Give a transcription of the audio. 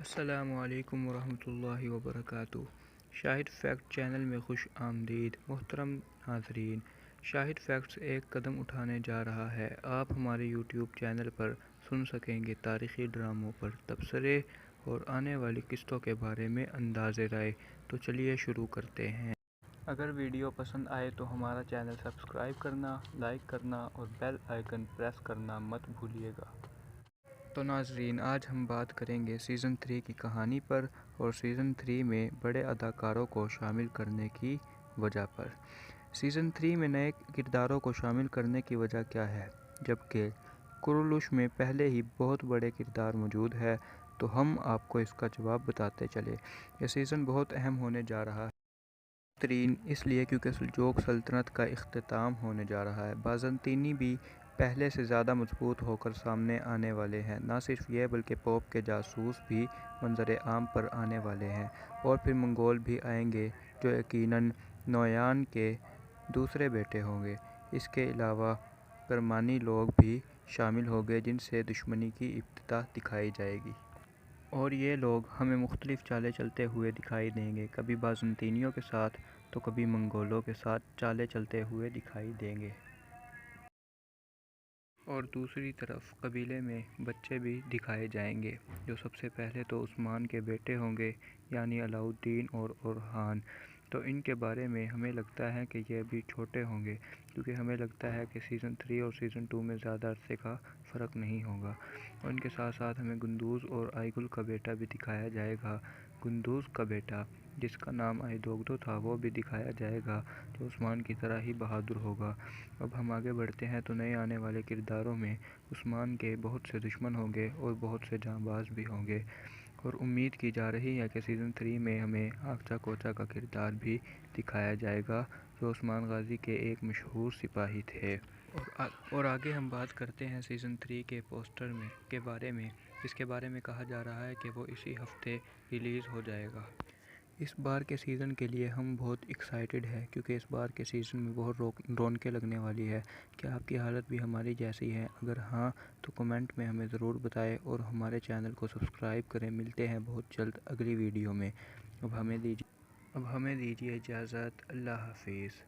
السلام علیکم ورحمۃ اللہ وبرکاتہ۔ شاہد فیکٹ چینل میں خوش آمدید محترم ناظرین۔ شاہد فیکٹس ایک قدم اٹھانے جا رہا ہے۔ آپ ہمارے یوٹیوب چینل پر سن سکیں گے تاریخی ڈراموں پر تبصرے اور آنے والی قسطوں کے بارے میں انداز رائے۔ تو چلیے شروع کرتے ہیں۔ اگر ویڈیو پسند آئے تو ہمارا چینل سبسکرائب کرنا، لائک کرنا اور بیل آئیکن پریس کرنا مت بھولیے گا۔ تو ناظرین، آج ہم بات کریں گے سیزن 3 کی کہانی پر اور سیزن 3 میں بڑے اداکاروں کو شامل کرنے کی وجہ پر۔ سیزن 3 میں نئے کرداروں کو شامل کرنے کی وجہ کیا ہے، جبکہ کرولوش میں پہلے ہی بہت بڑے کردار موجود ہیں؟ تو ہم آپ کو اس کا جواب بتاتے چلیں۔ یہ سیزن بہت اہم ہونے جا رہا ہے۔ ترین اس لیے کیونکہ سلجوق سلطنت کا اختتام ہونے جا رہا ہے۔ بازنطینی بھی پہلے سے زیادہ مضبوط ہو کر سامنے آنے والے ہیں۔ نہ صرف یہ بلکہ پوپ کے جاسوس بھی منظر عام پر آنے والے ہیں، اور پھر منگول بھی آئیں گے جو یقیناً نویان کے دوسرے بیٹے ہوں گے۔ اس کے علاوہ کرمانی لوگ بھی شامل ہوں گے جن سے دشمنی کی ابتدا دکھائی جائے گی۔ اور یہ لوگ ہمیں مختلف چالیں چلتے ہوئے دکھائی دیں گے، کبھی بازنطینیوں کے ساتھ تو کبھی منگولوں کے ساتھ چالیں چلتے ہوئے دکھائی دیں گے۔ اور دوسری طرف قبیلے میں بچے بھی دکھائے جائیں گے، جو سب سے پہلے تو عثمان کے بیٹے ہوں گے، یعنی علاؤالدین اور اورحان۔ تو ان کے بارے میں ہمیں لگتا ہے کہ یہ بھی چھوٹے ہوں گے، کیونکہ ہمیں لگتا ہے کہ سیزن 3 اور سیزن 2 میں زیادہ عرصے کا فرق نہیں ہوگا۔ اور ان کے ساتھ ساتھ ہمیں گندوز اور آئیگل کا بیٹا بھی دکھایا جائے گا۔ گندوز کا بیٹا جس کا نام آئیدوگدو تھا وہ بھی دکھایا جائے گا، جو عثمان کی طرح ہی بہادر ہوگا۔ اب ہم آگے بڑھتے ہیں تو نئے آنے والے کرداروں میں عثمان کے بہت سے دشمن ہوں گے اور بہت سے جانباز بھی ہوں گے، اور امید کی جا رہی ہے کہ سیزن 3 میں ہمیں آگچا کوچا کا کردار بھی دکھایا جائے گا، جو عثمان غازی کے ایک مشہور سپاہی تھے۔ اور آگے ہم بات کرتے ہیں سیزن 3 کے پوسٹر کے بارے میں، جس کے بارے میں کہا جا رہا ہے کہ وہ اسی ہفتے ریلیز ہو جائے گا۔ اس بار کے سیزن کے لیے ہم بہت ایکسائٹڈ ہیں، کیونکہ اس بار کے سیزن میں بہت رونقیں لگنے والی ہے۔ کیا آپ کی حالت بھی ہماری جیسی ہے؟ اگر ہاں تو کمنٹ میں ہمیں ضرور بتائیں اور ہمارے چینل کو سبسکرائب کریں۔ ملتے ہیں بہت جلد اگلی ویڈیو میں۔ اب ہمیں دیجیے اجازت۔ اللہ حافظ۔